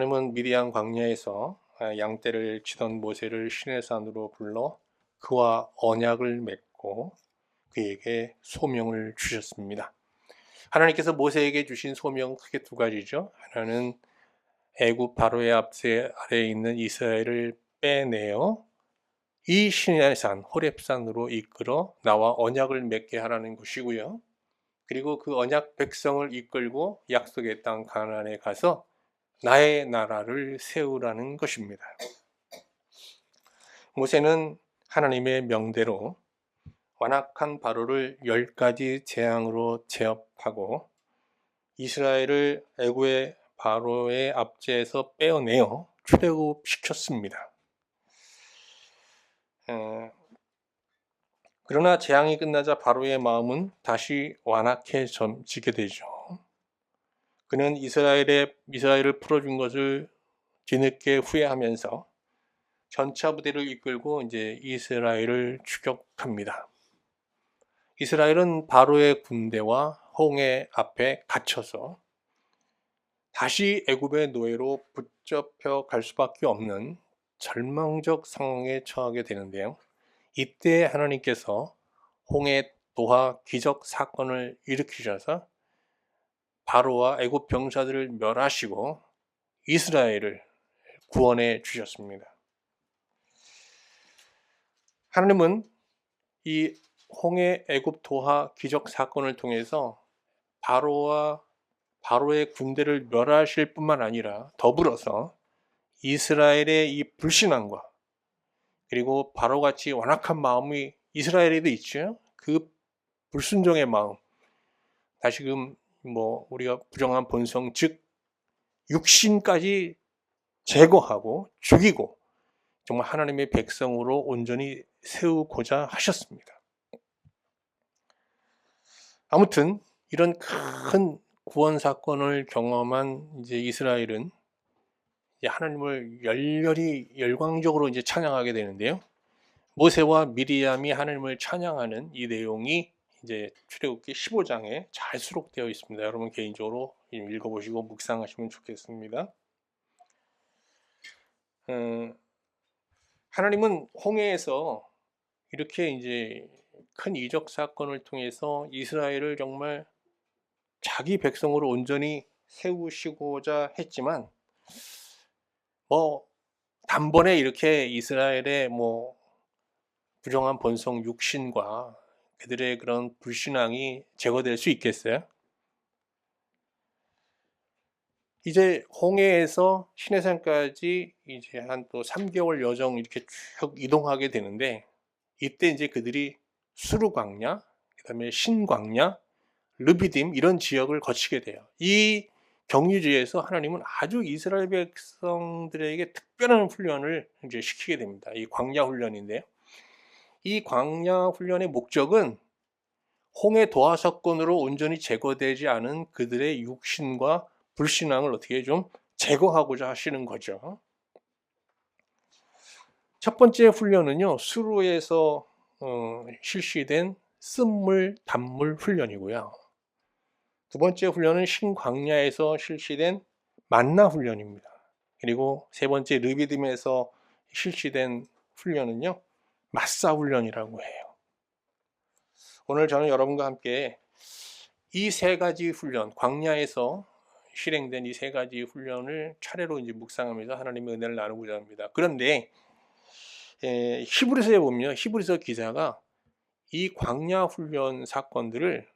하나님은 미디안 광야에서 양떼를 치던 모세를 시내산으로 불러 그와 언약을 맺고 그에게 소명을 주셨습니다. 하나님께서 모세에게 주신 소명은 크게 두 가지죠. 하나는 애굽 바로의 압제 아래에 있는 이스라엘을 빼내어 이 시내산 호렙산으로 이끌어 나와 언약을 맺게 하라는 것이고요. 그리고 그 언약 백성을 이끌고 약속의 땅 가나안에 가서 나의 나라를 세우라는 것입니다. 모세는 하나님의 명대로 완악한 바로를 10가지 재앙으로 제압하고 이스라엘을 애굽의 바로의 압제에서 빼어내어 출애굽시켰습니다. 그러나 재앙이 끝나자 바로의 마음은 다시 완악해지게 되죠. 그는 이스라엘을 풀어준 것을 뒤늦게 후회하면서 전차 부대를 이끌고 이제 이스라엘을 추격합니다. 이스라엘은 바로의 군대와 홍해 앞에 갇혀서 다시 애굽의 노예로 붙잡혀 갈 수밖에 없는 절망적 상황에 처하게 되는데요. 이때 하나님께서 홍해 도하 기적 사건을 일으키셔서 바로와 애굽 병사들을 멸하시고 이스라엘을 구원해 주셨습니다. 하나님은 이 홍해 애굽 도하 기적 사건을 통해서 바로의 군대를 멸하실 뿐만 아니라 더불어서 이스라엘의 이 불신앙과 그리고 바로같이 완악한 마음이 이스라엘에도 있죠. 그 불순종의 마음, 다시금 우리가 부정한 본성, 즉 육신까지 제거하고 죽이고 정말 하나님의 백성으로 온전히 세우고자 하셨습니다. 아무튼 이런 큰 구원 사건을 경험한 이제 이스라엘은 하나님을 열광적으로 이제 찬양하게 되는데요. 모세와 미리암이 하나님을 찬양하는 이 내용이 이제 출애굽기 15장에 잘 수록되어 있습니다. 여러분 개인적으로 읽어보시고 묵상하시면 좋겠습니다. 하나님은 홍해에서 이렇게 이제 큰 이적 사건을 통해서 이스라엘을 정말 자기 백성으로 온전히 세우시고자 했지만 단번에 이렇게 이스라엘의 부정한 본성 육신과 그들의 그런 불신앙이 제거될 수 있겠어요? 이제 홍해에서 시내산까지 이제 한 또 3개월 여정 이렇게 쭉 이동하게 되는데 이때 이제 그들이 수르 광야, 그다음에 신광야, 르비딤 이런 지역을 거치게 돼요. 이 경유지에서 하나님은 아주 이스라엘 백성들에게 특별한 훈련을 이제 시키게 됩니다. 이 광야 훈련인데요. 이 광야 훈련의 목적은 홍해 도하 사건으로 온전히 제거되지 않은 그들의 육신과 불신앙을 어떻게 좀 제거하고자 하시는 거죠. 첫 번째 훈련은요, 수르에서 실시된 쓴물 단물 훈련이고요. 두 번째 훈련은 신광야에서 실시된 만나 훈련입니다. 그리고 세 번째 르비딤에서 실시된 훈련은요, 마사 훈련이라고 해요. 오늘 저는 여러분과 함께 이 세 가지 훈련, 광야에서 실행된 이 세 가지 훈련을 차례로 이제 묵상하면서 하나님의 은혜를 나누고자 합니다. 그런데 히브리서에 보면 히브리서 기자가 이 광야 훈련 사건들을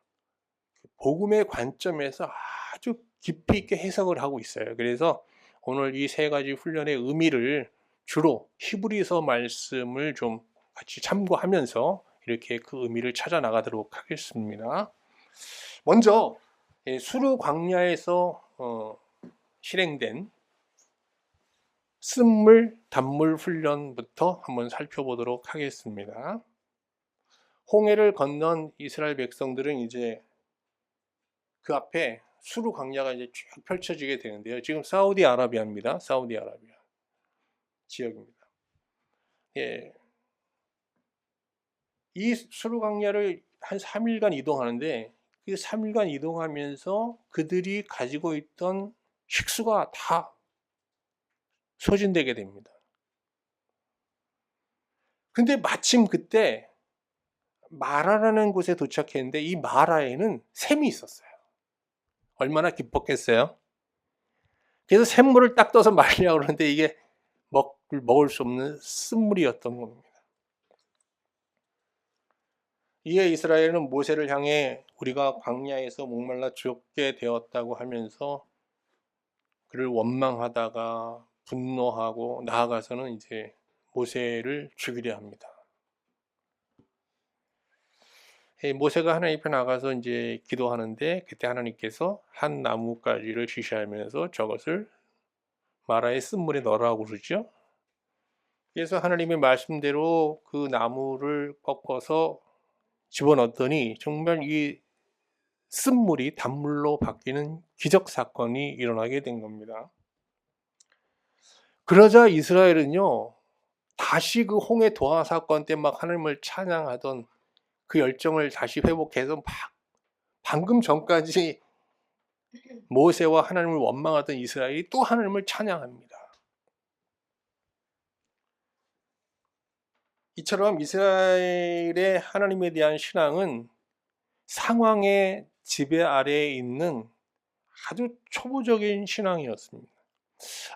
복음의 관점에서 아주 깊이 있게 해석을 하고 있어요. 그래서 오늘 이 세 가지 훈련의 의미를 주로 히브리서 말씀을 좀 같이 참고하면서 이렇게 그 의미를 찾아 나가도록 하겠습니다. 먼저 수르 광야에서 실행된 쓴물 단물 훈련부터 한번 살펴보도록 하겠습니다. 홍해를 건넌 이스라엘 백성들은 이제 그 앞에 수르 광야가 이제 쭉 펼쳐지게 되는데요. 지금 사우디아라비아입니다. 사우디아라비아 지역입니다. 이 수르 광야를 한 3일간 이동하는데 그 3일간 이동하면서 그들이 가지고 있던 식수가 다 소진되게 됩니다. 근데 마침 그때 마라라는 곳에 도착했는데 이 마라에는 샘이 있었어요. 얼마나 기뻤겠어요? 그래서 샘물을 딱 떠서 마시려고 그러는데 이게 먹을 수 없는 쓴물이었던 겁니다. 이에 이스라엘은 모세를 향해 우리가 광야에서 목말라 죽게 되었다고 하면서 그를 원망하다가 분노하고 나아가서는 이제 모세를 죽이려 합니다. 모세가 하나님 앞에 나가서 이제 기도하는데 그때 하나님께서 한 나뭇가지를 지시하면서 저것을 마라의 쓴물에 넣으라고 그러죠. 그래서 하나님의 말씀대로 그 나무를 꺾어서 집어넣었더니 정말 이 쓴물이 단물로 바뀌는 기적 사건이 일어나게 된 겁니다. 그러자 이스라엘은요, 다시 그 홍해 도하 사건 때 막 하나님을 찬양하던 그 열정을 다시 회복해서 막 방금 전까지 모세와 하나님을 원망하던 이스라엘이 또 하나님을 찬양합니다. 이처럼 이스라엘의 하나님에 대한 신앙은 상황의 지배 아래에 있는 아주 초보적인 신앙이었습니다.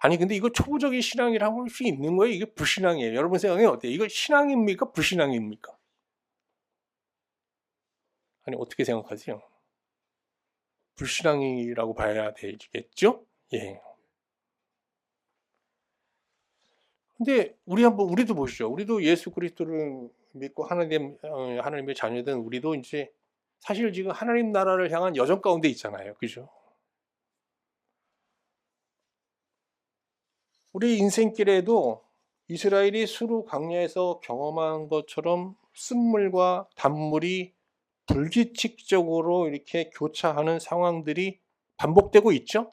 아니 근데 이거 초보적인 신앙이라고 할 수 있는 거예요? 이게 불신앙이에요. 여러분 생각에 어때요? 이거 신앙입니까? 불신앙입니까? 아니 어떻게 생각하세요? 불신앙이라고 봐야 되겠죠? 예. 근데 우리도 보시죠. 우리도 예수 그리스도를 믿고 하나님의 자녀된 우리도 이제 사실 지금 하나님 나라를 향한 여정 가운데 있잖아요. 그죠? 우리 인생길에도 이스라엘이 수르 광야에서 경험한 것처럼 쓴물과 단물이 불규칙적으로 이렇게 교차하는 상황들이 반복되고 있죠?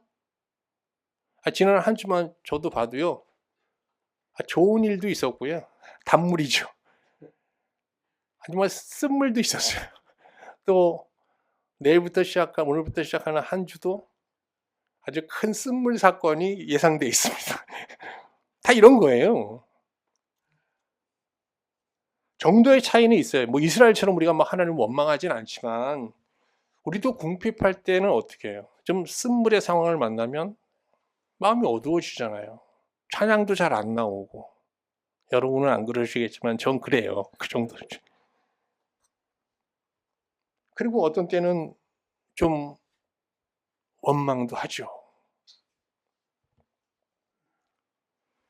지난 한 주만 저도 봐도요. 좋은 일도 있었고요. 단물이죠. 하지만 쓴물도 있었어요. 또 오늘부터 시작하는 한 주도 아주 큰 쓴물 사건이 예상돼 있습니다. 다 이런 거예요. 정도의 차이는 있어요. 뭐 이스라엘처럼 우리가 막 하나님을 원망하진 않지만 우리도 궁핍할 때는 어떻게 해요? 좀 쓴물의 상황을 만나면 마음이 어두워지잖아요. 찬양도 잘 안 나오고. 여러분은 안 그러시겠지만 전 그래요. 그 정도죠. 그리고 어떤 때는 좀 원망도 하죠.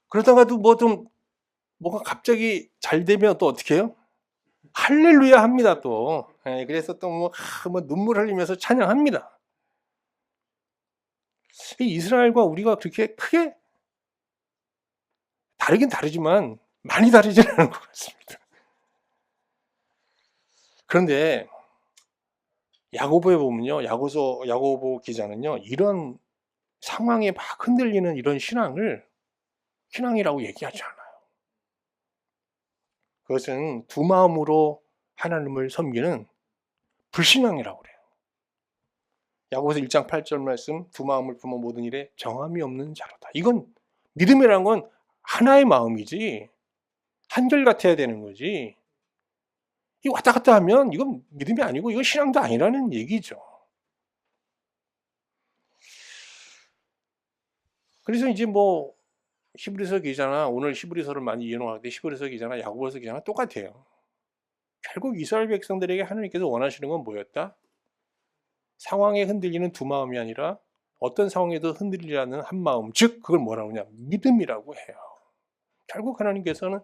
그러다가도 뭐가 갑자기 잘 되면 또 어떻게 해요? 할렐루야 합니다 또. 그래서 또 뭐 눈물 흘리면서 찬양합니다. 이 이스라엘과 우리가 그렇게 크게 다르긴 다르지만 많이 다르지는 않은 것 같습니다. 그런데 야고보에 보면요, 야고보 기자는요, 이런 상황에 막 흔들리는 이런 신앙이라고 얘기하지 않아요. 그것은 두 마음으로 하나님을 섬기는 불신앙이라고 그래요. 야고보서 1장 8절 말씀, 두 마음을 품어 모든 일에 정함이 없는 자로다. 이건 믿음이란 건 하나의 마음이지 한결같아야 되는 거지. 이 왔다 갔다 하면 이건 믿음이 아니고 이건 신앙도 아니라는 얘기죠. 그래서 이제 뭐 히브리서 기자나 오늘 히브리서를 많이 이용하는데 히브리서 기자나 야고보서 기자나 똑같아요. 결국 이스라엘 백성들에게 하나님께서 원하시는 건 뭐였다? 상황에 흔들리는 두 마음이 아니라 어떤 상황에도 흔들리지 않는 한 마음, 즉 그걸 뭐라고 하냐? 믿음이라고 해요. 결국 하나님께서는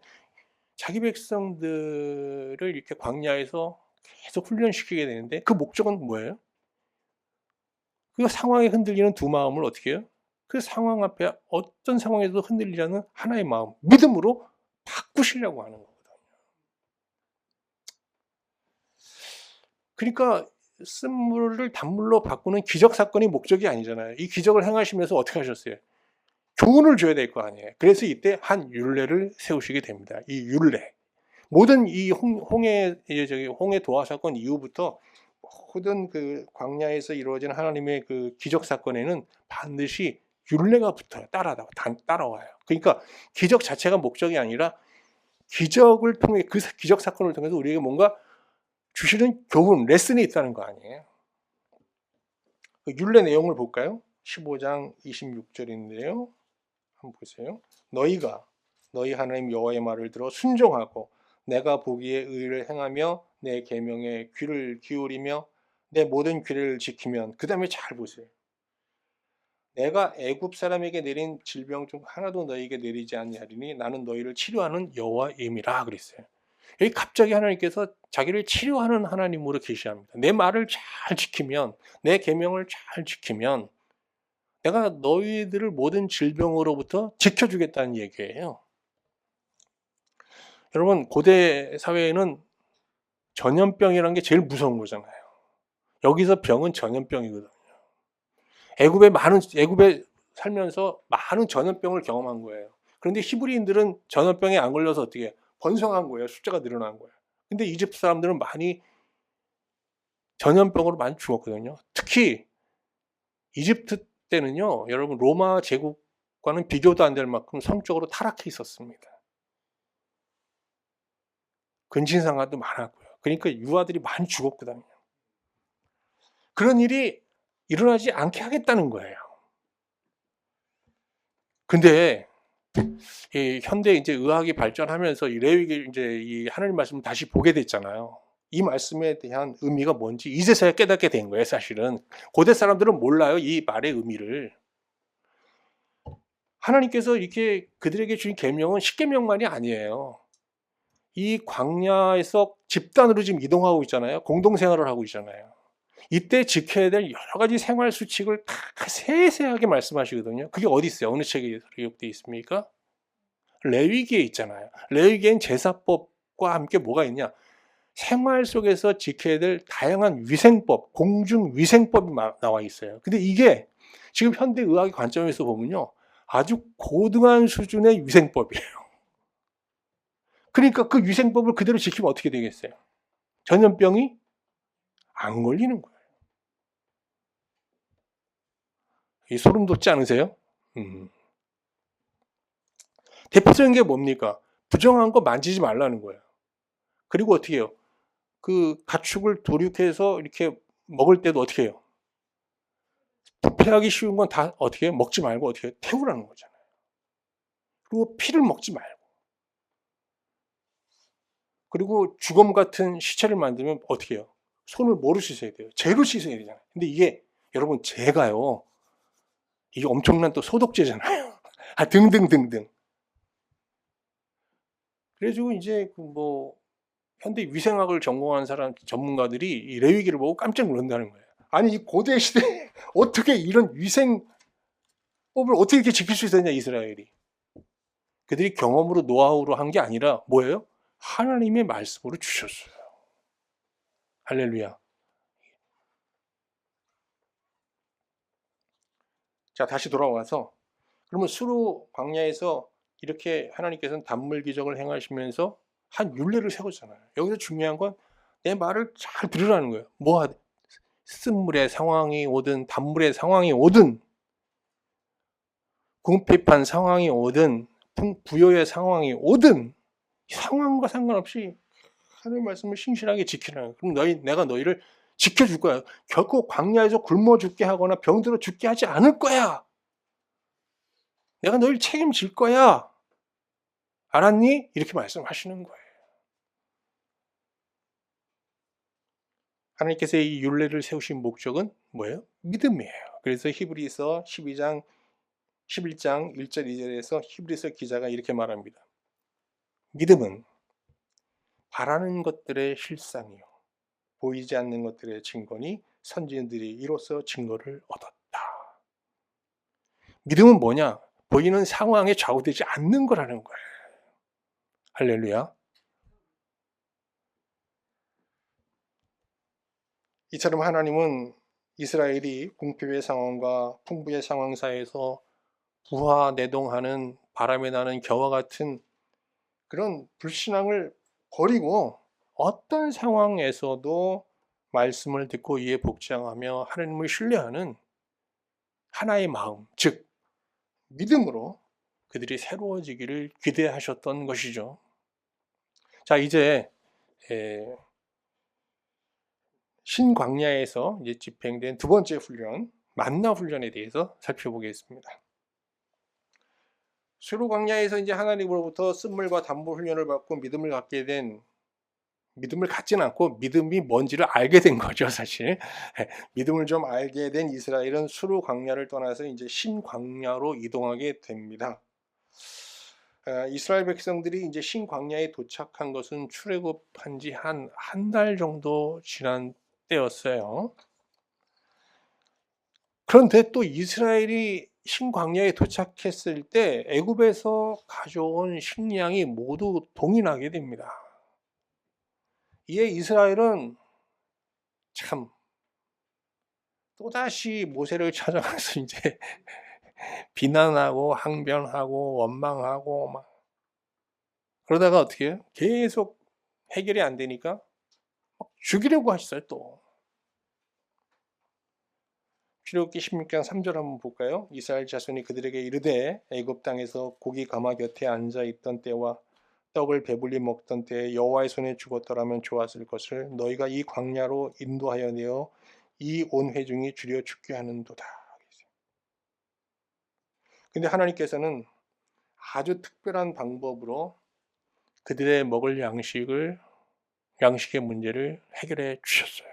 자기 백성들을 이렇게 광야에서 계속 훈련시키게 되는데 그 목적은 뭐예요? 그 상황에 흔들리는 두 마음을 어떻게 해요? 그 상황 앞에 어떤 상황에도 흔들리지 않는 하나의 마음, 믿음으로 바꾸시려고 하는 거거든요. 그러니까 쓴물을 단물로 바꾸는 기적 사건이 목적이 아니잖아요. 이 기적을 행하시면서 어떻게 하셨어요? 교훈을 줘야 될 거 아니에요. 그래서 이때 한 율례를 세우시게 됩니다. 이 율례. 모든 이 홍해 도하 사건 이후부터 모든 그 광야에서 이루어진 하나님의 그 기적 사건에는 반드시 율례가 붙어요. 따라와요. 그러니까 기적 자체가 목적이 아니라 기적을 통해 그 기적 사건을 통해서 우리에게 뭔가 주시는 교훈, 레슨이 있다는 거 아니에요. 그 율례 내용을 볼까요? 15장 26절인데요. 한번 보세요. 너희가 너희 하나님 여호와의 말을 들어 순종하고 내가 보기에 의를 행하며 내 계명에 귀를 기울이며 내 모든 규례를 지키면, 그 다음에 잘 보세요. 내가 애굽 사람에게 내린 질병 중 하나도 너희에게 내리지 아니하리니 나는 너희를 치료하는 여호와임이라 그랬어요. 여기 갑자기 하나님께서 자기를 치료하는 하나님으로 계시합니다. 내 말을 잘 지키면, 내 계명을 잘 지키면 내가 너희들을 모든 질병으로부터 지켜주겠다는 얘기예요. 여러분, 고대 사회에는 전염병이라는 게 제일 무서운 거잖아요. 여기서 병은 전염병이거든요. 애굽에 살면서 많은 전염병을 경험한 거예요. 그런데 히브리인들은 전염병에 안 걸려서 어떻게 해요? 번성한 거예요. 숫자가 늘어난 거예요. 근데 이집트 사람들은 많이 전염병으로 많이 죽었거든요. 특히 이집트 때는요, 여러분, 로마 제국과는 비교도 안 될 만큼 성적으로 타락해 있었습니다. 근친상간도 많았고요. 그러니까 유아들이 많이 죽었거든요. 그런 일이 일어나지 않게 하겠다는 거예요. 근데 이 현대 이제 의학이 발전하면서 이 레위기 이제 이 하나님 말씀을 다시 보게 됐잖아요. 이 말씀에 대한 의미가 뭔지 이제서야 깨닫게 된 거예요, 사실은. 고대 사람들은 몰라요, 이 말의 의미를. 하나님께서 이렇게 그들에게 주신 계명은 십계명만이 아니에요. 이 광야에서 집단으로 지금 이동하고 있잖아요. 공동생활을 하고 있잖아요. 이때 지켜야 될 여러 가지 생활 수칙을 다 세세하게 말씀하시거든요. 그게 어디 있어요? 어느 책에 기록되어 있습니까? 레위기에 있잖아요. 레위기엔 제사법과 함께 뭐가 있냐? 생활 속에서 지켜야 될 다양한 위생법, 공중위생법이 나와 있어요. 근데 이게 지금 현대 의학의 관점에서 보면요, 아주 고등한 수준의 위생법이에요. 그러니까 그 위생법을 그대로 지키면 어떻게 되겠어요? 전염병이 안 걸리는 거예요. 이 소름 돋지 않으세요? 대표적인 게 뭡니까? 부정한 거 만지지 말라는 거예요. 그리고 어떻게 해요? 그 가축을 도륙해서 이렇게 먹을 때도 어떻게 해요? 부패하기 쉬운 건 다 어떻게 해요? 먹지 말고 어떻게 해요? 태우라는 거잖아요. 그리고 피를 먹지 말고. 그리고 주검 같은 시체를 만들면 어떻게 해요? 손을 뭐로 씻어야 돼요? 재로 씻어야 되잖아요. 근데 이게 여러분, 재가요, 이게 엄청난 또 소독제잖아요. 등등등등. 그래가지고 이제 그 뭐 현대 위생학을 전공한 전문가들이 이 레위기를 보고 깜짝 놀란다는 거예요. 아니, 이 고대 시대에 어떻게 이런 위생법을 어떻게 이렇게 지킬 수 있었냐, 이스라엘이. 그들이 경험으로, 노하우로 한 게 아니라 뭐예요? 하나님의 말씀으로 주셨어요. 할렐루야. 자, 다시 돌아와서, 그러면 수로 광야에서 이렇게 하나님께서는 단물 기적을 행하시면서 한 율례를 세웠잖아요. 여기서 중요한 건 내 말을 잘 들으라는 거예요. 뭐 쓴물의 상황이 오든 단물의 상황이 오든 궁핍한 상황이 오든 부여의 상황이 오든 상황과 상관없이 하나님의 말씀을 신실하게 지키라는 거예요. 그럼 내가 너희를 지켜줄 거야. 결코 광야에서 굶어 죽게 하거나 병들어 죽게 하지 않을 거야. 내가 너희를 책임질 거야. 알았니? 이렇게 말씀하시는 거예요. 하나님께서 이 율례를 세우신 목적은 뭐예요? 믿음이에요. 그래서 히브리서 11장 1절 2절에서 히브리서 기자가 이렇게 말합니다. 믿음은 바라는 것들의 실상이요 보이지 않는 것들의 증거니 선지자들이 이로써 증거를 얻었다. 믿음은 뭐냐? 보이는 상황에 좌우되지 않는 거라는 거예요. 할렐루야. 이처럼 하나님은 이스라엘이 궁핍의 상황과 풍부의 상황 사이에서 부하내동하는 바람에 나는 겨와 같은 그런 불신앙을 버리고 어떤 상황에서도 말씀을 듣고 이에 복종하며 하나님을 신뢰하는 하나의 마음, 즉 믿음으로 그들이 새로워지기를 기대하셨던 것이죠. 자, 이제 신광야에서 이제 집행된 두 번째 훈련, 만나 훈련에 대해서 살펴보겠습니다. 수로 광야에서 이제 하나님으로부터 쓴물과 담보 훈련을 받고 믿음을 갖지는 않고 믿음이 뭔지를 알게 된 거죠, 사실. 믿음을 좀 알게 된 이스라엘은 수로 광야를 떠나서 이제 신광야로 이동하게 됩니다. 이스라엘 백성들이 이제 신광야에 도착한 것은 출애굽한 지 한 달 정도 지난 때였어요. 그런데 또 이스라엘이 신광야에 도착했을 때 애굽에서 가져온 식량이 모두 동이 나게 됩니다. 이에 이스라엘은 참 또다시 모세를 찾아가서 이제 비난하고 항변하고 원망하고 막 그러다가 어떻게 해요? 계속 해결이 안 되니까 죽이려고 하셨어요. 또 출애굽기 16장 3절 한번 볼까요? 이스라엘 자손이 그들에게 이르되 애굽 땅에서 고기 가마 곁에 앉아 있던 때와 떡을 배불리 먹던 때에 여호와의 손에 죽었더라면 좋았을 것을 너희가 이 광야로 인도하여 내어 이 온 회중이 주려 죽게 하는도다. 근데 하나님께서는 아주 특별한 방법으로 그들의 먹을 양식의 문제를 해결해 주셨어요.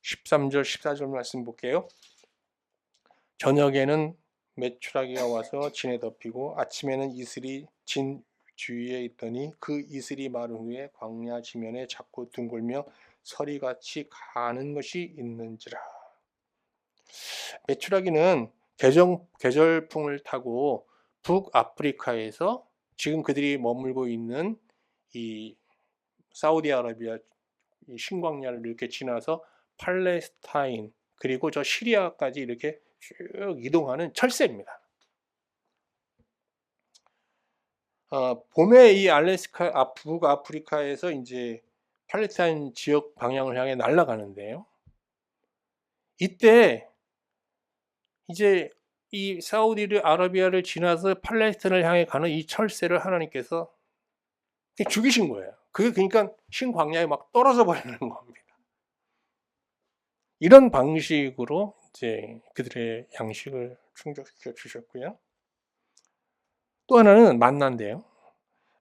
13절, 14절 말씀 볼게요. 저녁에는 메추라기가 와서 진에 덮이고 아침에는 이슬이 진 주위에 있더니 그 이슬이 마른 후에 광야 지면에 자꾸 둥글며 서리같이 가는 것이 있는지라. 메추라기는 계절풍을 타고 북아프리카에서 지금 그들이 머물고 있는 이 사우디아라비아 이 신광야를 이렇게 지나서 팔레스타인 그리고 저 시리아까지 이렇게 쭉 이동하는 철새입니다. 봄에 이 북아프리카에서 이제 팔레스타인 지역 방향을 향해 날아가는데요. 이때 이제 이 사우디아라비아를 지나서 팔레스타인을 향해 가는 이 철새를 하나님께서 죽이신 거예요. 그게 그러니까 신광야에 막 떨어져 버리는 겁니다. 이런 방식으로 이제 그들의 양식을 충족시켜 주셨고요. 또 하나는 만나인데요.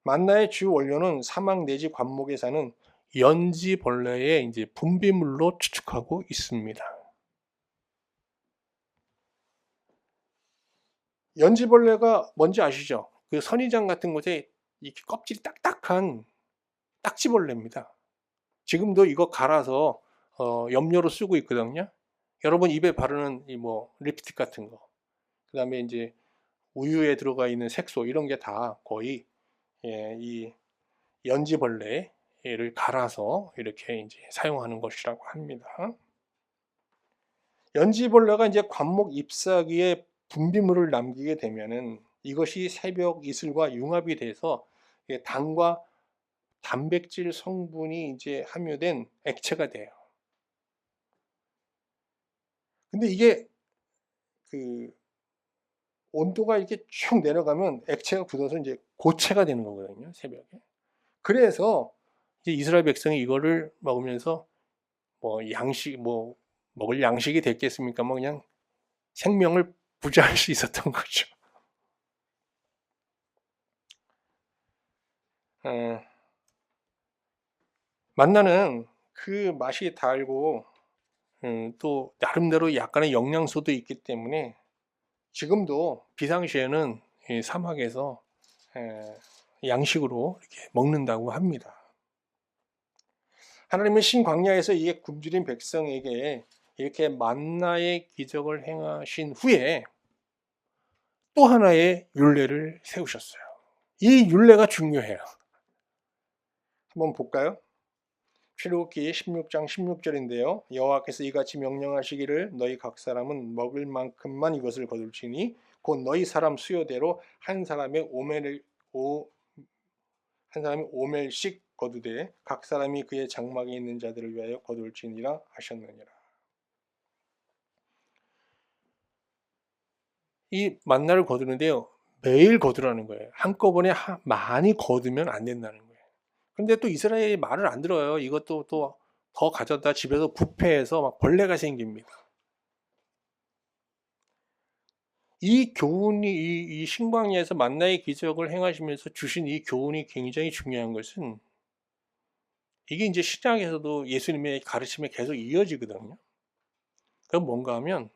만나의 주 원료는 사막 내지 관목에 사는 연지벌레의 이제 분비물로 추측하고 있습니다. 연지벌레가 뭔지 아시죠? 그 선인장 같은 곳에 이렇게 껍질이 딱딱한 딱지벌레입니다. 지금도 이거 갈아서 염료로 쓰고 있거든요. 여러분 입에 바르는 이 뭐 립스틱 같은 거, 그다음에 이제 우유에 들어가 있는 색소 이런 게 다 거의 이 연지벌레를 갈아서 이렇게 이제 사용하는 것이라고 합니다. 연지벌레가 이제 관목 잎사귀에 분비물을 남기게 되면은 이것이 새벽 이슬과 융합이 돼서 당과 단백질 성분이 이제 함유된 액체가 돼요. 근데 이게 그 온도가 이렇게 쭉 내려가면 액체가 굳어서 이제 고체가 되는 거거든요, 새벽에. 그래서 이제 이스라엘 백성이 이거를 먹으면서 먹을 양식이 됐겠습니까? 뭐 그냥 생명을 부자할 수 있었던 거죠. 만나는 그 맛이 달고 또 나름대로 약간의 영양소도 있기 때문에 지금도 비상시에는 이 사막에서 양식으로 이렇게 먹는다고 합니다. 하나님은 신광야에서 이게 굶주린 백성에게 이렇게 만나의 기적을 행하신 후에 또 하나의 율례를 세우셨어요. 이 율례가 중요해요. 한번 볼까요? 출애굽기 16장 16절인데요. 여호와께서 이같이 명령하시기를 너희 각 사람은 먹을 만큼만 이것을 거둘지니 곧 너희 사람 수요대로 한 사람이 오멜씩 거두되 각 사람이 그의 장막에 있는 자들을 위하여 거둘지니라 하셨느니라. 이 만나를 거두는데요. 매일 거두라는 거예요. 한꺼번에 많이 거두면 안 된다는 거예요. 근데 또 이스라엘이 말을 안 들어요. 이것도 또 더 가져다 집에서 부패해서 막 벌레가 생깁니다. 이 교훈이 이 신광야에서 만나의 기적을 행하시면서 주신 이 교훈이 굉장히 중요한 것은 이게 이제 신약에서도 예수님의 가르침에 계속 이어지거든요. 그럼 뭔가 하면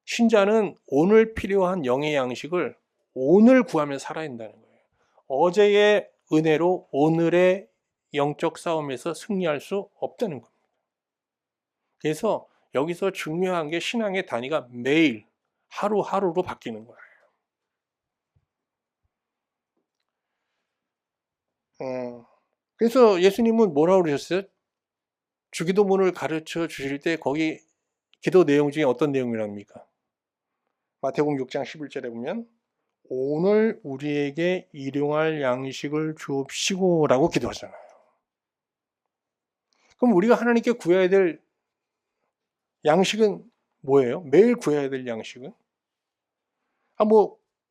신자는 오늘 필요한 영의 양식을 오늘 구하며 살아야 한다는 거예요. 어제의 은혜로 오늘의 영적 싸움에서 승리할 수 없다는 겁니다. 그래서 여기서 중요한 게 신앙의 단위가 매일 하루하루로 바뀌는 거예요. 그래서 예수님은 뭐라고 그러셨어요? 주기도문을 가르쳐 주실 때 거기 기도 내용 중에 어떤 내용이랍니까? 마태복음 6장 11절에 보면 오늘 우리에게 일용할 양식을 주옵시고 라고 기도하잖아요. 그럼 우리가 하나님께 구해야 될 양식은 뭐예요? 매일 구해야 될 양식은?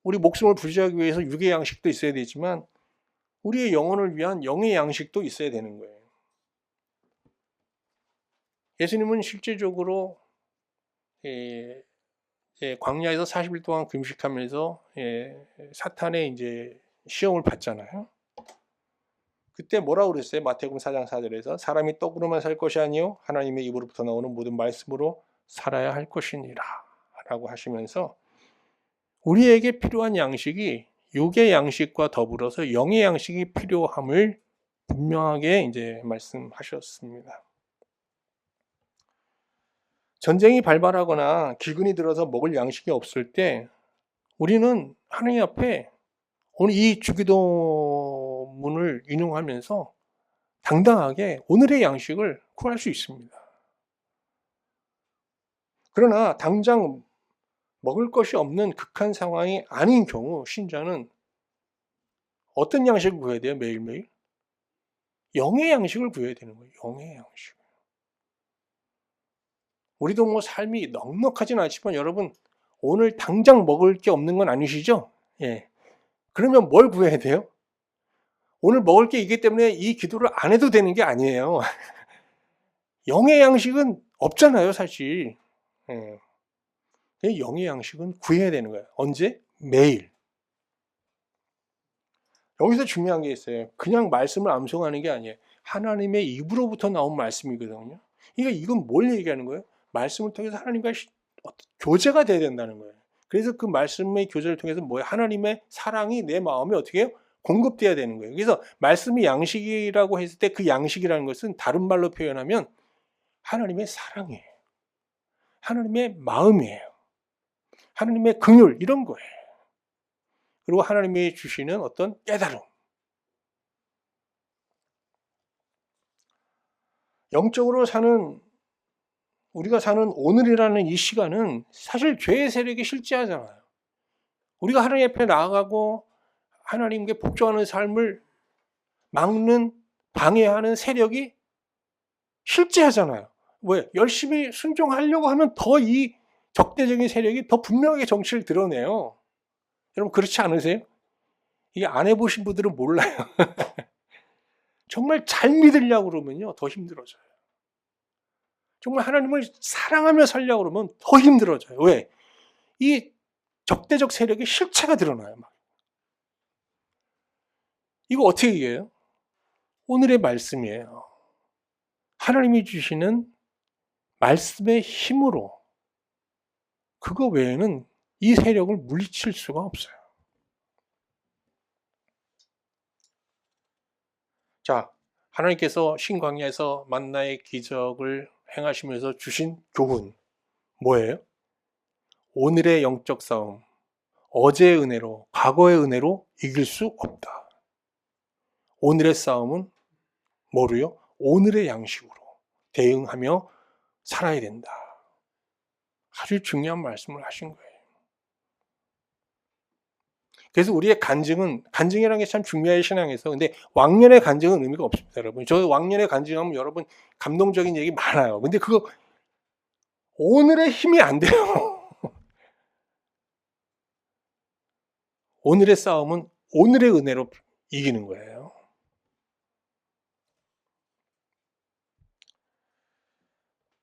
우리 목숨을 부지하기 위해서 육의 양식도 있어야 되지만 우리의 영혼을 위한 영의 양식도 있어야 되는 거예요. 예수님은 실제적으로 광야에서 40일 동안 금식하면서 사탄의 이제 시험을 받잖아요. 그때 뭐라고 그랬어요? 마태복음 4장 4절에서 사람이 떡으로만 살 것이 아니요 하나님의 입으로부터 나오는 모든 말씀으로 살아야 할 것이니라 라고 하시면서 우리에게 필요한 양식이 육의 양식과 더불어서 영의 양식이 필요함을 분명하게 이제 말씀하셨습니다. 전쟁이 발발하거나 기근이 들어서 먹을 양식이 없을 때 우리는 하나님 앞에 오늘 이 주기도문을 인용하면서 당당하게 오늘의 양식을 구할 수 있습니다. 그러나 당장 먹을 것이 없는 극한 상황이 아닌 경우 신자는 어떤 양식을 구해야 돼요? 매일매일? 영의 양식을 구해야 되는 거예요. 영의 양식. 우리도 삶이 넉넉하진 않지만 여러분 오늘 당장 먹을 게 없는 건 아니시죠? 예. 그러면 뭘 구해야 돼요? 오늘 먹을 게 있기 때문에 이 기도를 안 해도 되는 게 아니에요. 영의 양식은 없잖아요, 사실. 예. 영의 양식은 구해야 되는 거예요. 언제? 매일. 여기서 중요한 게 있어요. 그냥 말씀을 암송하는 게 아니에요. 하나님의 입으로부터 나온 말씀이거든요. 그러니까 이건 뭘 얘기하는 거예요? 말씀을 통해서 하나님과 교제가 돼야 된다는 거예요. 그래서 그 말씀의 교제를 통해서 뭐예요? 하나님의 사랑이 내 마음에 어떻게 해요? 공급돼야 되는 거예요. 그래서 말씀이 양식이라고 했을 때 그 양식이라는 것은 다른 말로 표현하면 하나님의 사랑이에요. 하나님의 마음이에요. 하나님의 긍휼 이런 거예요. 그리고 하나님이 주시는 어떤 깨달음. 영적으로 우리가 사는 오늘이라는 이 시간은 사실 죄의 세력이 실제하잖아요. 우리가 하나님 앞에 나아가고 하나님께 복종하는 삶을 막는, 방해하는 세력이 실제하잖아요. 왜? 열심히 순종하려고 하면 더 이 적대적인 세력이 더 분명하게 정치를 드러내요. 여러분 그렇지 않으세요? 이게 안 해보신 분들은 몰라요. 정말 잘 믿으려고 그러면요 더 힘들어져요. 정말 하나님을 사랑하며 살려고 그러면 더 힘들어져요. 왜? 이 적대적 세력의 실체가 드러나요. 막. 이거 어떻게 이겨요? 오늘의 말씀이에요. 하나님이 주시는 말씀의 힘으로 그거 외에는 이 세력을 물리칠 수가 없어요. 자, 하나님께서 신광야에서 만나의 기적을 행하시면서 주신 교훈 뭐예요? 오늘의 영적 싸움, 어제의 은혜로, 과거의 은혜로 이길 수 없다. 오늘의 싸움은 뭐로요? 오늘의 양식으로 대응하며 살아야 된다. 아주 중요한 말씀을 하신 거예요. 그래서 우리의 간증이라는 게 참 중요해요, 신앙에서. 근데 왕년의 간증은 의미가 없습니다, 여러분. 저 왕년의 간증하면 여러분 감동적인 얘기 많아요. 근데 그거 오늘의 힘이 안 돼요. 오늘의 싸움은 오늘의 은혜로 이기는 거예요.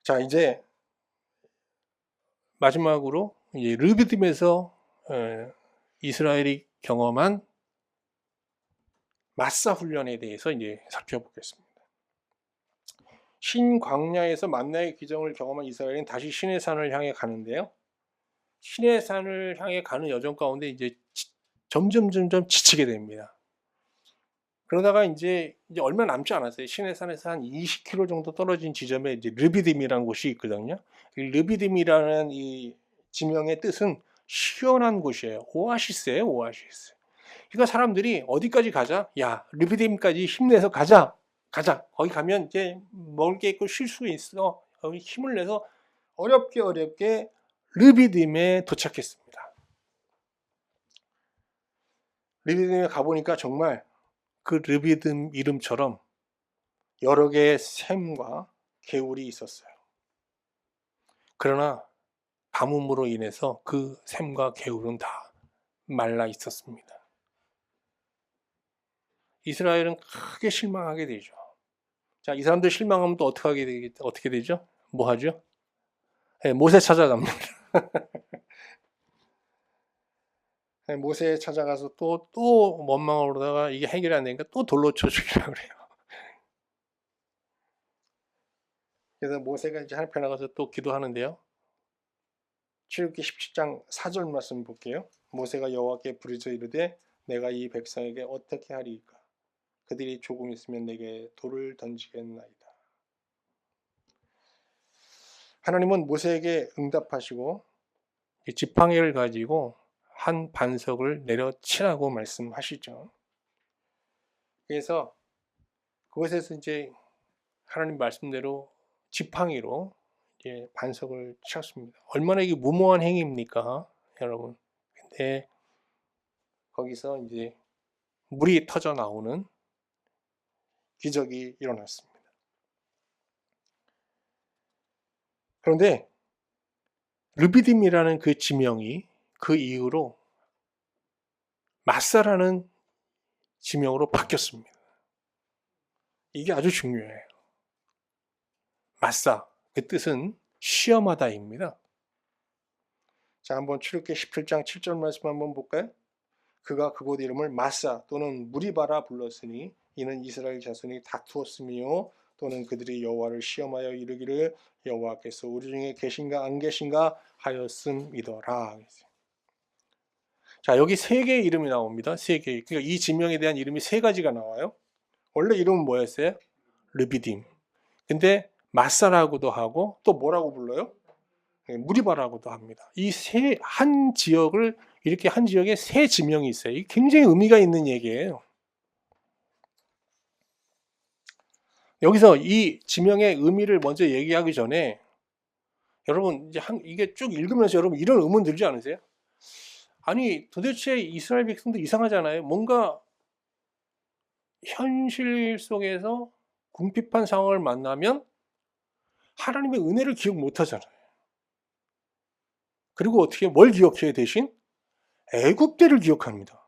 자, 이제 마지막으로 이제 르비딤에서 이스라엘이 경험한 마사 훈련에 대해서 이제 살펴보겠습니다. 신광야에서 만나의 기적을 경험한 이스라엘은 다시 신의 산을 향해 가는데요. 신의 산을 향해 가는 여정 가운데 이제 점점 지치게 됩니다. 그러다가 이제 얼마 남지 않았어요. 신의 산에서 한 20km 정도 떨어진 지점에 이제 르비딤이라는 곳이 있거든요. 이 르비딤이라는 이 지명의 뜻은 시원한 곳이에요. 오아시스예요, 오아시스. 그러니까 사람들이 어디까지 가자? 야, 르비딤까지 힘내서 가자. 거기 가면 이제 먹을 게 있고 쉴 수 있어. 거기 힘을 내서 어렵게 르비딤에 도착했습니다. 르비딤에 가보니까 정말 그 르비딤 이름처럼 여러 개의 샘과 개울이 있었어요. 그러나 가뭄으로 인해서 그 샘과 개울은 다 말라 있었습니다. 이스라엘은 크게 실망하게 되죠. 자, 이 사람들 실망하면 또 어떻게 되죠? 뭐 하죠? 네, 모세 찾아갑니다. 네, 모세 찾아가서 또 원망하다가 이게 해결이 안 되니까 또 돌로 쳐 죽이라고 그래요. 그래서 모세가 이제 하나님 앞에 나가서 또 기도하는데요. 출애굽기 17장 4절 말씀 볼게요. 모세가 여호와께 부르짖어 이르되 내가 이 백성에게 어떻게 하리이까? 그들이 조금 있으면 내게 돌을 던지겠나이다. 하나님은 모세에게 응답하시고 지팡이를 가지고 한 반석을 내려치라고 말씀하시죠. 그래서 그것에서 이제 하나님 말씀대로 지팡이로 이제 반석을 쳤습니다. 얼마나 이게 무모한 행위입니까, 여러분? 근데 거기서 이제 물이 터져 나오는 기적이 일어났습니다. 그런데 르비딤이라는 그 지명이 그 이후로 마사라는 지명으로 바뀌었습니다. 이게 아주 중요해요. 마사, 그 뜻은 시험하다입니다. 자, 한번 출애굽기 17장 7절 말씀 한번 볼까요? 그가 그곳 이름을 마사 또는 무리바라 불렀으니 이는 이스라엘 자손이 다투었으며 또는 그들이 여호와를 시험하여 이르기를 여호와께서 우리 중에 계신가 안 계신가 하였음이더라. 자, 여기 세 개의 이름이 나옵니다. 세 개. 그러니까 이 지명에 대한 이름이 세 가지가 나와요. 원래 이름은 뭐였어요? 르비딤. 근데 마사라고도 하고 또 뭐라고 불러요? 무리바라고도 합니다. 이 한 지역을 이렇게 한 지역에 세 지명이 있어요. 이게 굉장히 의미가 있는 얘기예요. 여기서 이 지명의 의미를 먼저 얘기하기 전에 여러분 이제 이게 쭉 읽으면서 여러분 이런 의문 들지 않으세요? 아니 도대체 이스라엘 백성도 이상하잖아요. 뭔가 현실 속에서 궁핍한 상황을 만나면 하나님의 은혜를 기억 못 하잖아요. 그리고 어떻게 뭘 기억해야 대신? 애굽 때를 기억합니다.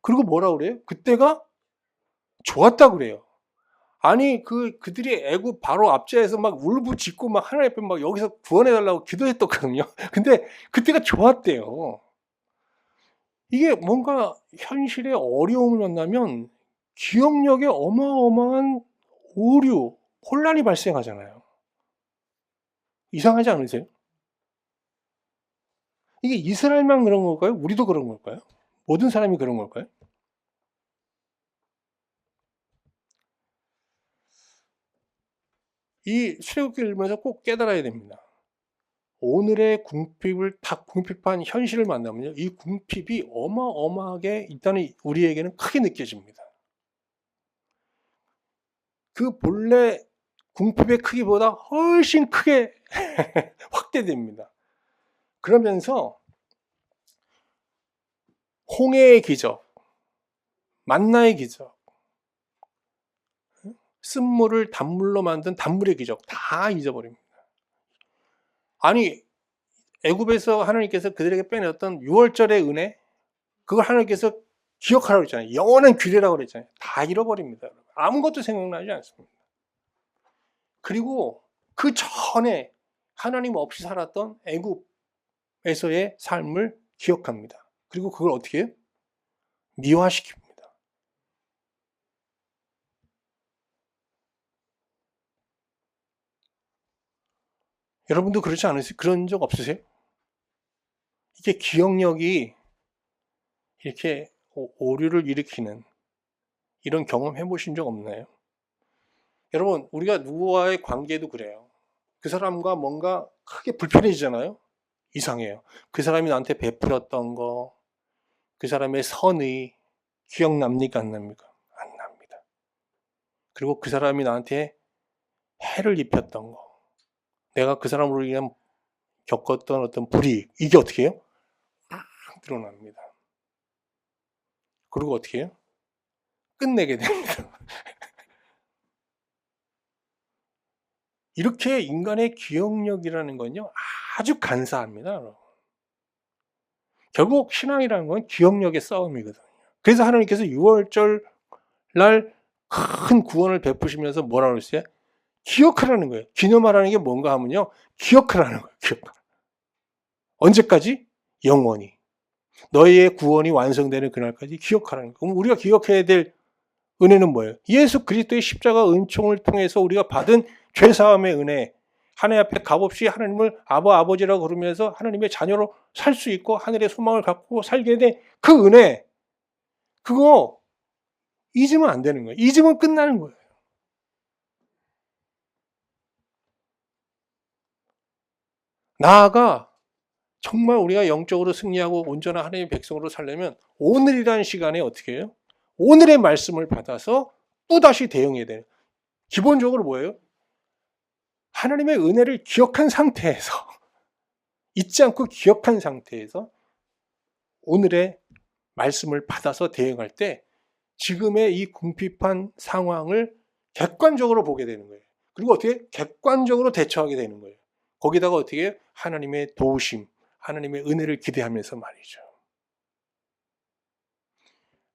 그리고 뭐라 그래요? 그때가 좋았다 그래요. 아니 그들이 애굽 바로 앞자에서 막 울부짖고 막 하나님 앞에 막 여기서 구원해 달라고 기도했었거든요. 근데 그때가 좋았대요. 이게 뭔가 현실의 어려움을 만나면 기억력에 어마어마한 오류, 혼란이 발생하잖아요. 이상하지 않으세요? 이게 이스라엘만 그런 걸까요? 우리도 그런 걸까요? 모든 사람이 그런 걸까요? 이 출애굽기를 읽으면서 꼭 깨달아야 됩니다. 오늘의 궁핍한 현실을 만나면요, 이 궁핍이 어마어마하게 일단은 우리에게는 크게 느껴집니다. 그 본래 궁핍의 크기보다 훨씬 크게 확대됩니다. 그러면서 홍해의 기적, 만나의 기적, 쓴물을 단물로 만든 단물의 기적 다 잊어버립니다. 아니 애굽에서 하나님께서 그들에게 빼냈던 6월절의 은혜, 그걸 하나님께서 기억하라고 했잖아요. 영원한 규례라고 그랬잖아요. 다 잃어버립니다. 아무것도 생각나지 않습니다. 그리고 그 전에 하나님 없이 살았던 애굽에서의 삶을 기억합니다. 그리고 그걸 어떻게 해요? 미화시킵니다. 여러분도 그렇지 않으세요? 그런 적 없으세요? 이게 기억력이 이렇게 오류를 일으키는 이런 경험 해보신 적 없나요? 여러분, 우리가 누구와의 관계도 그래요. 그 사람과 뭔가 크게 불편해지잖아요. 이상해요. 그 사람이 나한테 베풀었던 거, 그 사람의 선의 기억납니까? 안 납니까? 안 납니다. 그리고 그 사람이 나한테 해를 입혔던 거, 내가 그 사람으로 인해 겪었던 어떤 불이익, 이게 어떻게 해요? 딱 드러납니다. 그리고 어떻게 해요? 끝내게 됩니다. 이렇게 인간의 기억력이라는 건요, 아주 간사합니다. 결국 신앙이라는 건 기억력의 싸움이거든요. 그래서 하나님께서 6월절 날 큰 구원을 베푸시면서 뭐라고 그랬어요? 기억하라는 거예요. 기념하라는 게 뭔가 하면요, 기억하라는 거예요. 기억. 언제까지? 영원히. 너희의 구원이 완성되는 그날까지 기억하라는 거예요. 그럼 우리가 기억해야 될 은혜는 뭐예요? 예수 그리스도의 십자가 은총을 통해서 우리가 받은 죄사함의 은혜, 하나님 앞에 값없이 하나님을 아버지라고 부르면서 하나님의 자녀로 살 수 있고 하늘의 소망을 갖고 살게 된 그 은혜, 그거 잊으면 안 되는 거예요. 잊으면 끝나는 거예요. 나아가 정말 우리가 영적으로 승리하고 온전한 하나님의 백성으로 살려면 오늘이라는 시간에 어떻게 해요? 오늘의 말씀을 받아서 또다시 대응해야 돼요. 기본적으로 뭐예요? 하나님의 은혜를 기억한 상태에서, 잊지 않고 기억한 상태에서 오늘의 말씀을 받아서 대응할 때 지금의 이 궁핍한 상황을 객관적으로 보게 되는 거예요. 그리고 어떻게 객관적으로 대처하게 되는 거예요. 거기다가 어떻게 하나님의 도우심, 하나님의 은혜를 기대하면서 말이죠.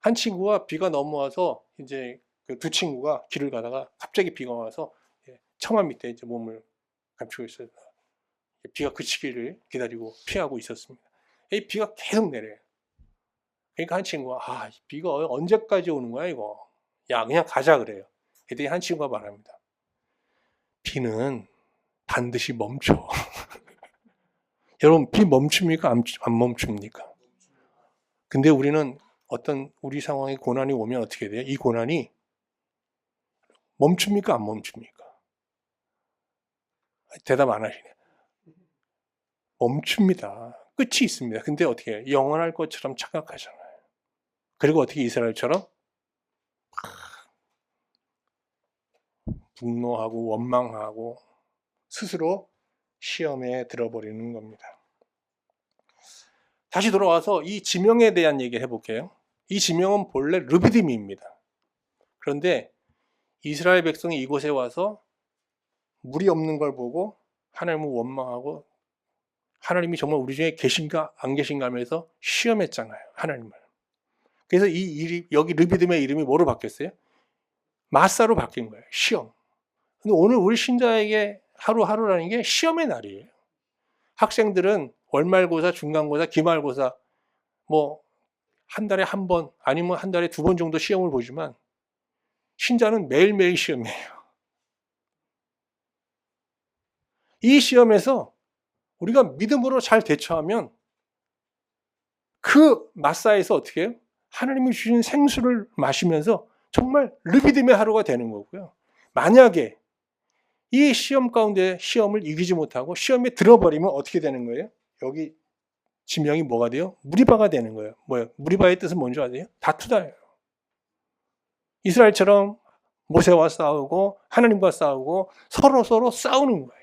한 친구가 비가 넘어와서 이제 그 두 친구가 길을 가다가 갑자기 비가 와서 처마 밑에 이제 몸을 감추고 있어요. 비가 그치기를 기다리고 피하고 있었습니다. 이 비가 계속 내려요. 그러니까 한 친구가 비가 언제까지 오는 거야 이거? 야 그냥 가자 그래요. 그랬더니 한 친구가 말합니다. 비는 반드시 멈춰. 여러분 비 멈춥니까? 안 멈춥니까? 근데 우리는 어떤 우리 상황에 고난이 오면 어떻게 돼요? 이 고난이 멈춥니까? 안 멈춥니까? 대답 안 하시네. 멈춥니다. 끝이 있습니다. 근데 어떻게 해요? 영원할 것처럼 착각하잖아요. 그리고 어떻게 이스라엘처럼 분노하고 원망하고 스스로 시험에 들어버리는 겁니다. 다시 돌아와서 이 지명에 대한 얘기 해볼게요. 이 지명은 본래 르비딤입니다. 그런데 이스라엘 백성이 이곳에 와서 물이 없는 걸 보고 하나님을 원망하고 하나님이 정말 우리 중에 계신가 안 계신가 하면서 시험했잖아요. 하나님을. 그래서 여기 르비딤의 이름이 뭐로 바뀌었어요? 마사로 바뀐 거예요. 시험. 근데 오늘 우리 신자에게 하루하루라는 게 시험의 날이에요. 학생들은 월말고사, 중간고사, 기말고사 뭐 한 달에 한 번 아니면 한 달에 두 번 정도 시험을 보지만 신자는 매일매일 시험이에요. 이 시험에서 우리가 믿음으로 잘 대처하면 그 마사에서 어떻게 해요? 하나님이 주신 생수를 마시면서 정말 르비딤의 하루가 되는 거고요. 만약에 이 시험 가운데 시험을 이기지 못하고 시험에 들어버리면 어떻게 되는 거예요? 여기 지명이 뭐가 돼요? 무리바가 되는 거예요. 뭐예요? 무리바의 뜻은 뭔지 아세요? 다투다예요. 이스라엘처럼 모세와 싸우고 하나님과 싸우고 서로 싸우는 거예요.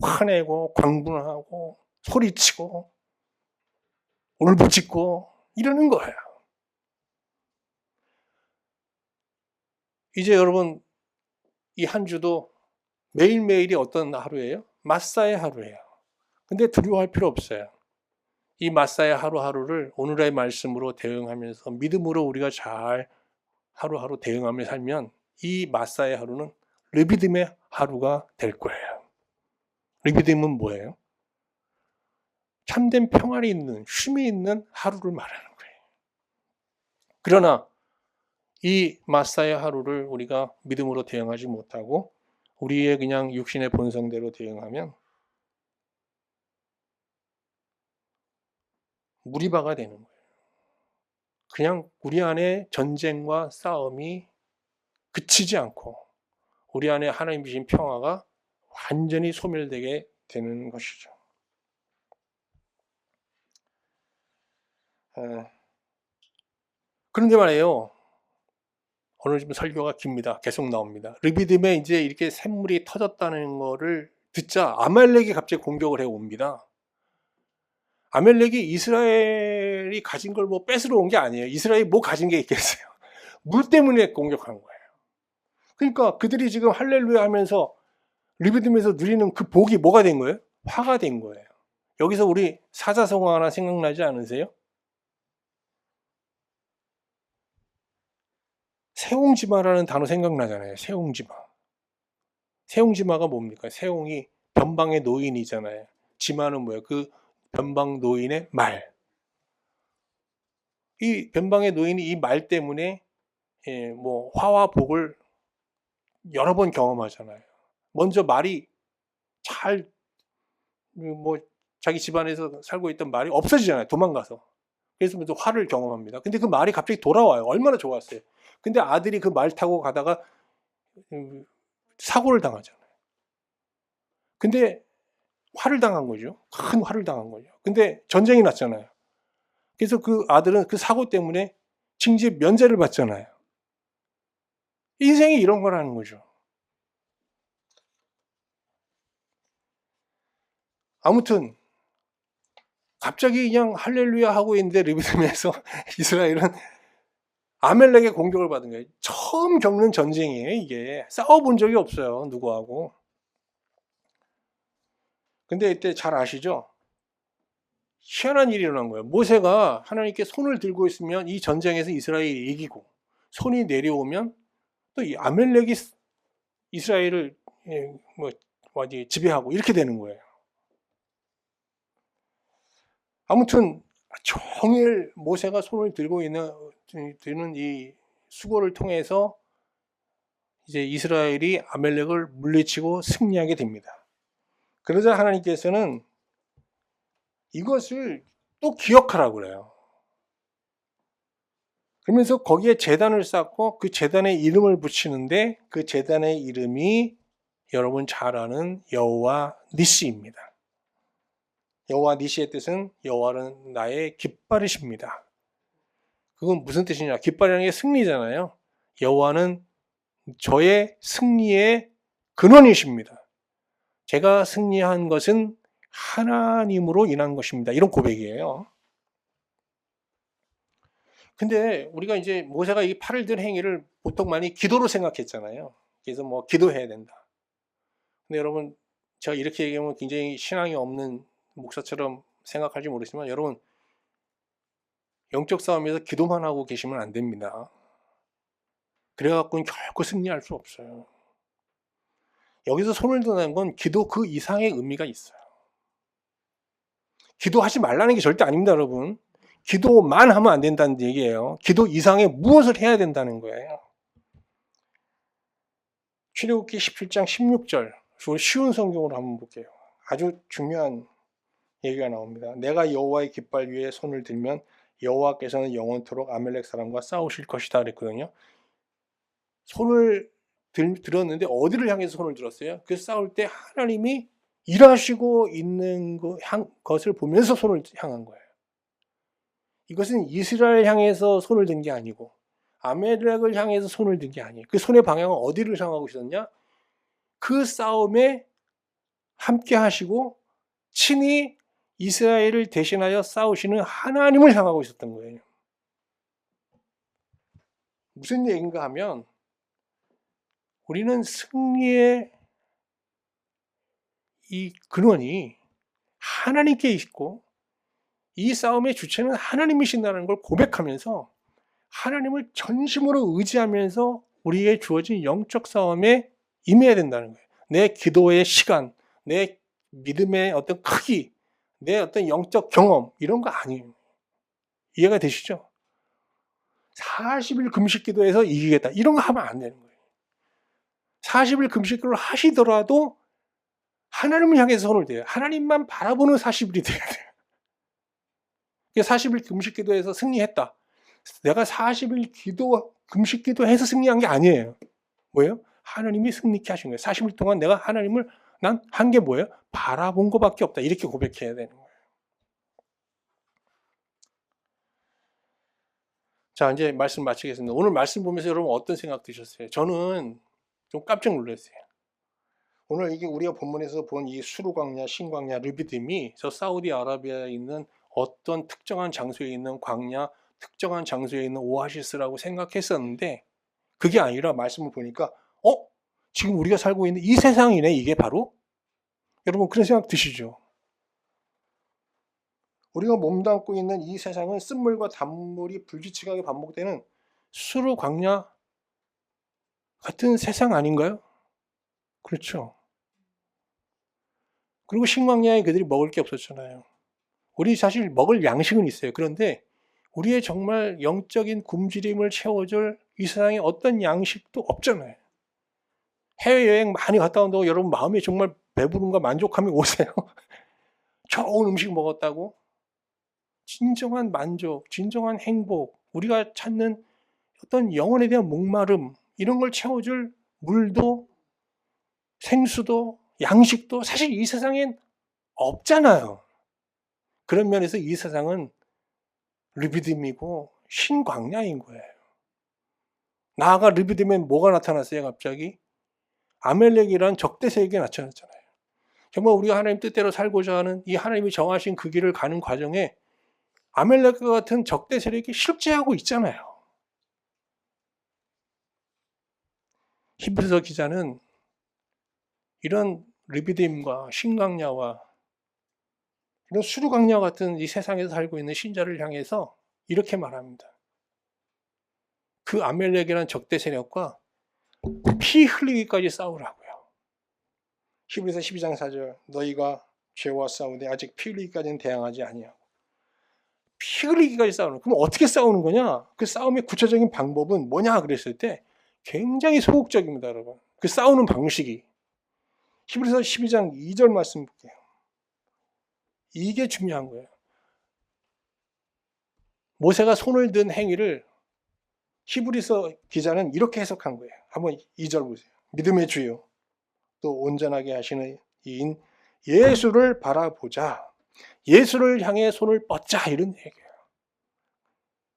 화내고 광분하고 소리치고 울부짖고 이러는 거예요. 이제 여러분 이 한 주도 매일매일이 어떤 하루예요? 마사의 하루예요. 근데 두려워할 필요 없어요. 이 마사야 하루하루를 오늘의 말씀으로 대응하면서 믿음으로 우리가 잘 하루하루 대응하며 살면 이 마사야 하루는 르비딤의 하루가 될 거예요. 르비딤은 뭐예요? 참된 평안이 있는, 쉼이 있는 하루를 말하는 거예요. 그러나 이 마사야 하루를 우리가 믿음으로 대응하지 못하고 우리의 그냥 육신의 본성대로 대응하면 무리바가 되는 거예요. 그냥 우리 안에 전쟁과 싸움이 그치지 않고 우리 안에 하나님 주신 평화가 완전히 소멸되게 되는 것이죠. 그런데 말이에요. 오늘 좀 설교가 깁니다. 계속 나옵니다. 르비딤에 이제 이렇게 샘물이 터졌다는 거를 듣자 아말렉이 갑자기 공격을 해옵니다. 아말렉이 이스라엘이 가진 걸 뭐 뺏으러 온 게 아니에요. 이스라엘이 뭐 가진 게 있겠어요. 물 때문에 공격한 거예요. 그러니까 그들이 지금 할렐루야 하면서 르비딤에서 누리는 그 복이 뭐가 된 거예요? 화가 된 거예요. 여기서 우리 사자성어 하나 생각나지 않으세요? 세옹지마라는 단어 생각나잖아요. 세옹지마. 세옹지마가 뭡니까? 세옹이 변방의 노인이잖아요. 지마는 뭐예요? 그 변방 노인의 말. 이 변방의 노인이 이 말 때문에 뭐 화와 복을 여러 번 경험하잖아요. 먼저 말이 잘 뭐 자기 집안에서 살고 있던 말이 없어지잖아요. 도망가서. 그래서 화를 경험합니다. 근데 그 말이 갑자기 돌아와요. 얼마나 좋았어요. 근데 아들이 그 말 타고 가다가 사고를 당하잖아요. 근데 화를 당한 거죠. 큰 화를 당한 거죠. 근데 전쟁이 났잖아요. 그래서 그 아들은 그 사고 때문에 징집 면제를 받잖아요. 인생이 이런 거라는 거죠. 아무튼 갑자기 그냥 할렐루야 하고 있는데 르비딤에서 이스라엘은 아멜렉의 공격을 받은 거예요. 처음 겪는 전쟁이에요. 이게 싸워본 적이 없어요. 누구하고. 근데 이때 잘 아시죠? 희한한 일이 일어난 거예요. 모세가 하나님께 손을 들고 있으면 이 전쟁에서 이스라엘이 이기고 손이 내려오면 또 이 아멜렉이 이스라엘을 뭐 어디 지배하고 이렇게 되는 거예요. 아무튼 종일 모세가 손을 들고 드는 이 수고를 통해서 이제 이스라엘이 아멜렉을 물리치고 승리하게 됩니다. 그러자 하나님께서는 이것을 또 기억하라고 그래요. 그러면서 거기에 제단을 쌓고 그 제단에 이름을 붙이는데 그 제단의 이름이 여러분 잘 아는 여호와 니시입니다. 여호와 니시의 뜻은 여호와는 나의 깃발이십니다. 그건 무슨 뜻이냐? 깃발이라는 게 승리잖아요. 여호와는 저의 승리의 근원이십니다. 제가 승리한 것은 하나님으로 인한 것입니다. 이런 고백이에요. 근데 우리가 이제 모세가 이 팔을 든 행위를 보통 많이 기도로 생각했잖아요. 그래서 뭐 기도해야 된다. 근데 여러분 제가 이렇게 얘기하면 굉장히 신앙이 없는 목사처럼 생각할지 모르지만 여러분 영적 싸움에서 기도만 하고 계시면 안 됩니다. 그래갖고는 결코 승리할 수 없어요. 여기서 손을 드는 건 기도 그 이상의 의미가 있어요. 기도하지 말라는 게 절대 아닙니다, 여러분. 기도만 하면 안 된다는 얘기예요. 기도 이상의 무엇을 해야 된다는 거예요. 출애굽기 17장 16절 쉬운 성경으로 한번 볼게요. 아주 중요한 얘기가 나옵니다. 내가 여호와의 깃발 위에 손을 들면 여호와께서는 영원토록 아멜렉 사람과 싸우실 것이다 그랬거든요. 손을 들었는데 어디를 향해서 손을 들었어요? 그 싸울 때 하나님이 일하시고 있는 것을 보면서 손을 향한 거예요. 이것은 이스라엘 향해서 손을 든 게 아니고 아멜렉을 향해서 손을 든 게 아니에요. 그 손의 방향은 어디를 향하고 있었냐? 그 싸움에 함께 하시고 친히 이스라엘을 대신하여 싸우시는 하나님을 향하고 있었던 거예요. 무슨 얘기인가 하면 우리는 승리의 이 근원이 하나님께 있고 이 싸움의 주체는 하나님이신다는 걸 고백하면서 하나님을 전심으로 의지하면서 우리에게 주어진 영적 싸움에 임해야 된다는 거예요. 내 기도의 시간, 내 믿음의 어떤 크기, 내 어떤 영적 경험 이런 거 아니에요. 이해가 되시죠? 40일 금식 기도해서 이기겠다. 이런 거 하면 안 되는 거예요. 40일 금식 기도를 하시더라도 하나님을 향해서 손을 대요. 하나님만 바라보는 40일이 돼야 돼요. 40일 금식 기도해서 승리했다. 내가 40일 금식 기도해서 승리한 게 아니에요. 뭐예요? 하나님이 승리케 하신 거예요. 40일 동안 내가 하나님을 난 한 게 뭐예요? 바라본 것밖에 없다. 이렇게 고백해야 되는 거예요. 자, 이제 말씀 마치겠습니다. 오늘 말씀 보면서 여러분 어떤 생각 드셨어요? 저는 좀 깜짝 놀랐어요. 오늘 이게 우리가 본문에서 본 이 수르 광야, 신광야, 르비딤이 저 사우디아라비아에 있는 어떤 특정한 장소에 있는 광야, 특정한 장소에 있는 오아시스라고 생각했었는데 그게 아니라 말씀을 보니까 지금 우리가 살고 있는 이 세상이네, 이게 바로? 여러분 그런 생각 드시죠? 우리가 몸담고 있는 이 세상은 쓴물과 단물이 불규칙하게 반복되는 수르 광야 같은 세상 아닌가요? 그렇죠. 그리고 신광야에 그들이 먹을 게 없었잖아요. 우리 사실 먹을 양식은 있어요. 그런데 우리의 정말 영적인 굶주림을 채워줄 이 세상에 어떤 양식도 없잖아요. 해외여행 많이 갔다 온다고 여러분 마음에 정말 배부름과 만족함이 오세요? 좋은 음식 먹었다고? 진정한 만족, 진정한 행복, 우리가 찾는 어떤 영혼에 대한 목마름 이런 걸 채워줄 물도 생수도 양식도 사실 이 세상엔 없잖아요. 그런 면에서 이 세상은 르비딤이고 신광야인 거예요. 나아가 르비딤엔 뭐가 나타났어요 갑자기? 아멜렉이란 적대 세력이 나타났잖아요. 정말 우리가 하나님 뜻대로 살고자 하는 이 하나님이 정하신 그 길을 가는 과정에 아멜렉과 같은 적대 세력이 실제하고 있잖아요. 히브리서 기자는 이런 르비딤과 신광야와 이런 수르광야 같은 이 세상에서 살고 있는 신자를 향해서 이렇게 말합니다. 그 아멜렉이라는 적대 세력과 피 흘리기까지 싸우라고요. 히브리서 12장 4절 너희가 죄와 싸우되 아직 피 흘리기까지는 대항하지 아니하고 피 흘리기까지 싸우는 그럼 어떻게 싸우는 거냐? 그 싸움의 구체적인 방법은 뭐냐 그랬을 때 굉장히 소극적입니다. 여러분. 그 싸우는 방식이 히브리서 12장 2절 말씀 볼게요. 이게 중요한 거예요. 모세가 손을 든 행위를 히브리서 기자는 이렇게 해석한 거예요. 한번 2절 보세요. 믿음의 주요 또 온전하게 하시는 이인 예수를 바라보자. 예수를 향해 손을 뻗자 이런 얘기예요.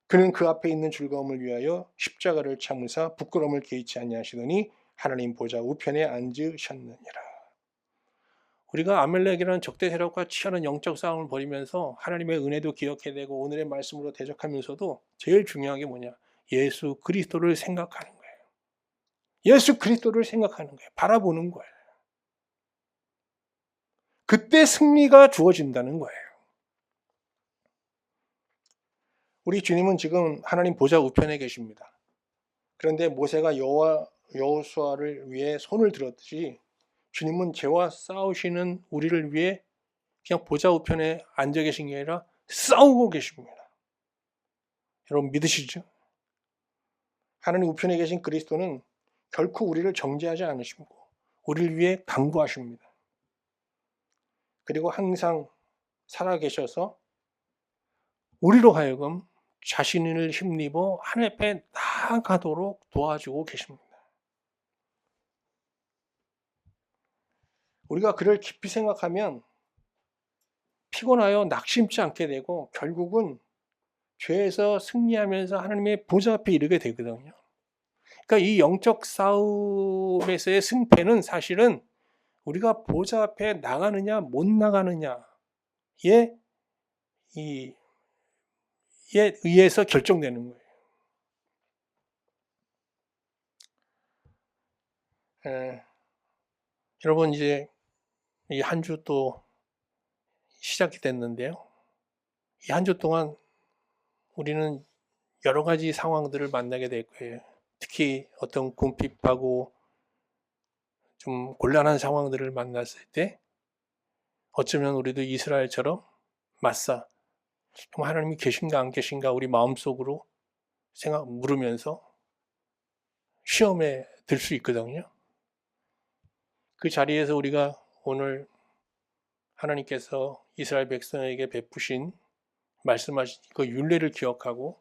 그는 그 앞에 있는 즐거움을 위하여 십자가를 참으사 부끄러움을 개의치 아니하시더니 하나님 보좌 우편에 앉으셨느니라. 우리가 아멜렉이라는 적대 세력과 치열한 영적 싸움을 벌이면서 하나님의 은혜도 기억해야 되고 오늘의 말씀으로 대적하면서도 제일 중요한 게 뭐냐? 예수 그리스도를 생각하는 거예요. 예수 그리스도를 생각하는 거예요. 바라보는 거예요. 그때 승리가 주어진다는 거예요. 우리 주님은 지금 하나님 보좌 우편에 계십니다. 그런데 모세가 여호수아를 위해 손을 들었듯이 주님은 죄와 싸우시는 우리를 위해 그냥 보좌 우편에 앉아 계신 게 아니라 싸우고 계십니다. 여러분 믿으시죠? 하나님 우편에 계신 그리스도는 결코 우리를 정죄하지 않으시고 우리를 위해 강구하십니다. 그리고 항상 살아계셔서 우리로 하여금 자신을 힘입어 하나님 앞에 나아가도록 도와주고 계십니다. 우리가 그를 깊이 생각하면 피곤하여 낙심치 않게 되고 결국은 죄에서 승리하면서 하나님의 보좌 앞에 이르게 되거든요. 그러니까 이 영적 싸움에서의 승패는 사실은 우리가 보좌 앞에 나가느냐 못 나가느냐에 의해서 결정되는 거예요. 여러분 이제 이 한 주 또 시작이 됐는데요. 이 한 주 동안 우리는 여러 가지 상황들을 만나게 될 거예요. 특히 어떤 궁핍하고 좀 곤란한 상황들을 만났을 때 어쩌면 우리도 이스라엘처럼 맞사 정말 하나님이 계신가 안 계신가 우리 마음속으로 물으면서 시험에 들 수 있거든요. 그 자리에서 우리가 오늘 하나님께서 이스라엘 백성에게 베푸신 말씀하신 그 율례를 기억하고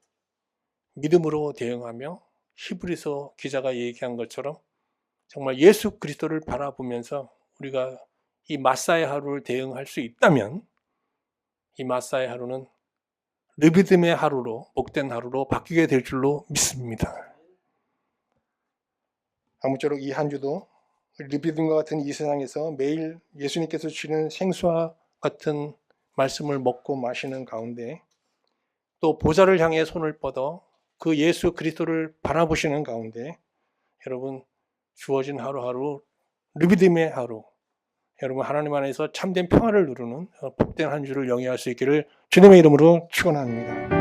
믿음으로 대응하며 히브리서 기자가 얘기한 것처럼 정말 예수 그리스도를 바라보면서 우리가 이 마사의 하루를 대응할 수 있다면 이 마사의 하루는 르비딤의 하루로, 복된 하루로 바뀌게 될 줄로 믿습니다. 아무쪼록 이 한 주도 르비딤과 같은 이 세상에서 매일 예수님께서 주시는 생수와 같은 말씀을 먹고 마시는 가운데 또 보좌를 향해 손을 뻗어 그 예수 그리스도를 바라보시는 가운데 여러분 주어진 하루하루 르비딤의 하루, 여러분 하나님 안에서 참된 평화를 누리는 복된 한 주를 영위할 수 있기를 주님의 이름으로 축원합니다.